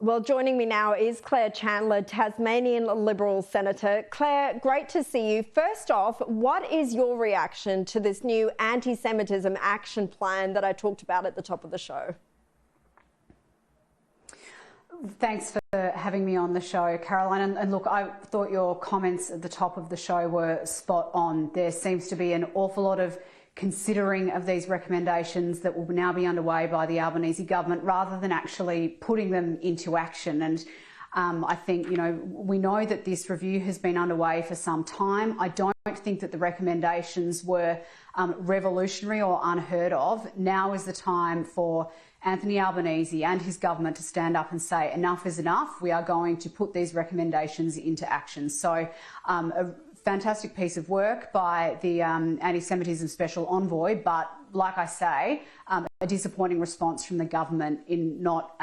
Well, joining me now is Claire Chandler, Tasmanian Liberal Senator. Claire, great to see you. First off, what is your reaction to this new anti-Semitism action plan that I talked about at the top of the show? Thanks for having me on the show, Caroline. And look, I thought your comments at the top of the show were spot on. There seems to be an awful lot of considering of these recommendations that will now be underway by the Albanese government rather than actually putting them into action. And I think, we know that this review has been underway for some time. I don't think that the recommendations were revolutionary or unheard of. Now is the time for Anthony Albanese and his government to stand up and say enough is enough. We are going to put these recommendations into action. So a fantastic piece of work by the anti-Semitism special envoy, but like I say, a disappointing response from the government in not,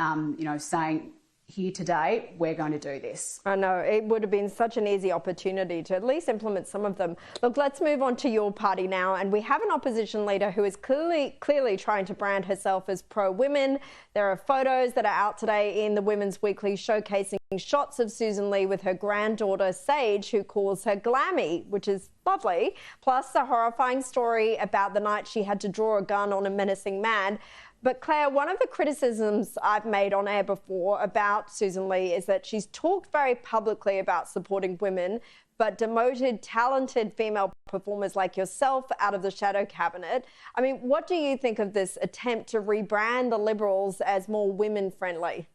saying here today, we're going to do this. I know, it would have been such an easy opportunity to at least implement some of them. Look, let's move on to your party now. And we have an opposition leader who is clearly trying to brand herself as pro-women. There are photos that are out today in the Women's Weekly showcasing shots of Susan Lee with her granddaughter Sage, who calls her Glammy, which is lovely, plus a horrifying story about the night she had to draw a gun on a menacing man. But Claire, one of the criticisms I've made on air before about Susan Lee is that she's talked very publicly about supporting women, but demoted talented female performers like yourself out of the shadow cabinet. I mean, what do you think of this attempt to rebrand the Liberals as more women-friendly?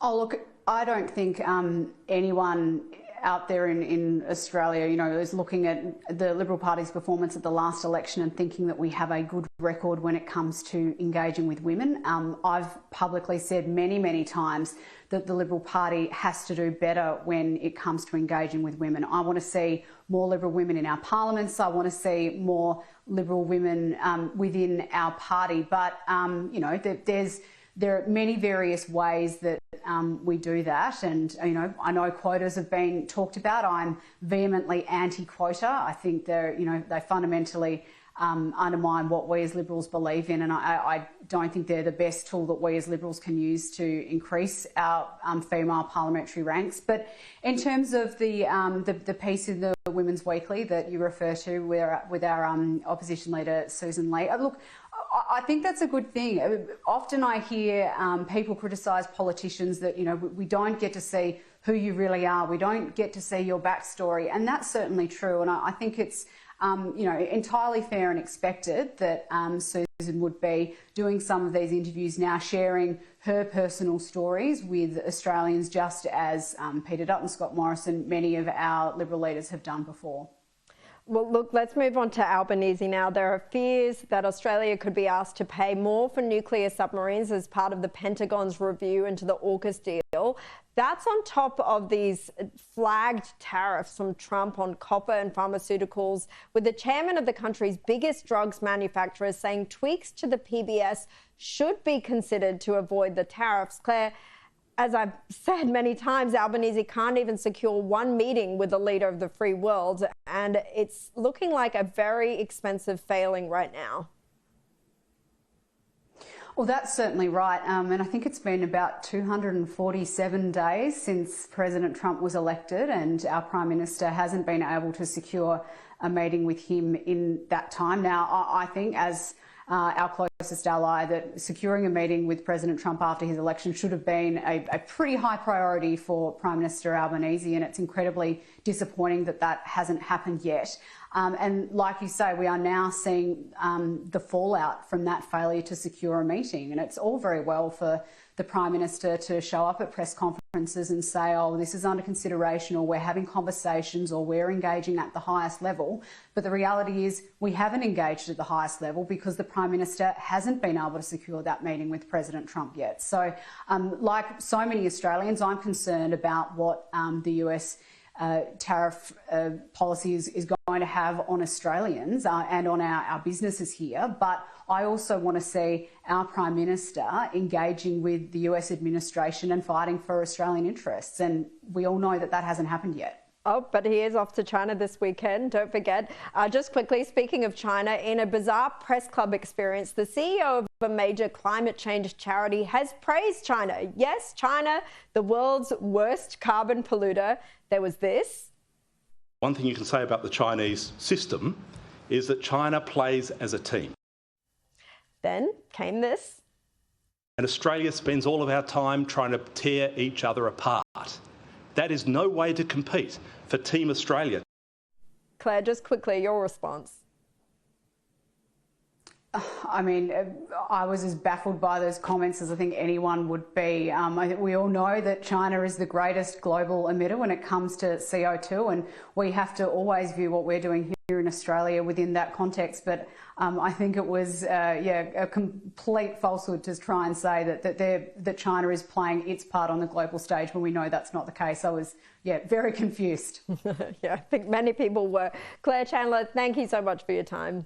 Oh, look, I don't think anyone out there in Australia, is looking at the Liberal Party's performance at the last election and thinking that we have a good record when it comes to engaging with women. I've publicly said many, many times that the Liberal Party has to do better when it comes to engaging with women. I want to see more Liberal women in our parliaments. I want to see more Liberal women within our party. But, there are many various ways that we do that, and I know quotas have been talked about. I'm vehemently anti-quota. I think they fundamentally undermine what we as Liberals believe in, and I don't think they're the best tool that we as Liberals can use to increase our female parliamentary ranks. But in terms of the piece in the Women's Weekly that you refer to with our opposition leader Susan Lee, look, I think that's a good thing. Often I hear people criticise politicians that, we don't get to see who you really are. We don't get to see your backstory. And that's certainly true. And I think it's, entirely fair and expected that Susan would be doing some of these interviews now, sharing her personal stories with Australians, just as Peter Dutton, Scott Morrison, many of our Liberal leaders have done before. Well, look, let's move on to Albanese now. There are fears that Australia could be asked to pay more for nuclear submarines as part of the Pentagon's review into the AUKUS deal. That's on top of these flagged tariffs from Trump on copper and pharmaceuticals, with the chairman of the country's biggest drugs manufacturer saying tweaks to the PBS should be considered to avoid the tariffs. Claire, as I've said many times, Albanese can't even secure one meeting with the leader of the free world, and it's looking like a very expensive failing right now. Well, that's certainly right. And I think it's been about 247 days since President Trump was elected, and our Prime Minister hasn't been able to secure a meeting with him in that time. Now, I think as our closest ally, that securing a meeting with President Trump after his election should have been a pretty high priority for Prime Minister Albanese, and it's incredibly disappointing that that hasn't happened yet. And like you say, we are now seeing the fallout from that failure to secure a meeting, and it's all very well for the Prime Minister to show up at press conferences and say, oh, this is under consideration, or we're having conversations, or we're engaging at the highest level. But the reality is we haven't engaged at the highest level because the Prime Minister hasn't been able to secure that meeting with President Trump yet. So like so many Australians, I'm concerned about what the US tariff policy is going to have on Australians and on our businesses here. But I also want to see our Prime Minister engaging with the US administration and fighting for Australian interests. And we all know that that hasn't happened yet. Oh, but he is off to China this weekend, don't forget. Just quickly, speaking of China, in a bizarre press club experience, the CEO of a major climate change charity has praised China. Yes, China, the world's worst carbon polluter. There was this. One thing you can say about the Chinese system is that China plays as a team. Then came this. And Australia spends all of our time trying to tear each other apart. That is no way to compete for Team Australia. Claire, just quickly, your response. I mean, I was as baffled by those comments as I think anyone would be. I think we all know that China is the greatest global emitter when it comes to CO2, and we have to always view what we're doing here in Australia within that context. But I think it was, a complete falsehood to try and say that China is playing its part on the global stage when we know that's not the case. I was, very confused. Yeah, I think many people were. Claire Chandler, thank you so much for your time.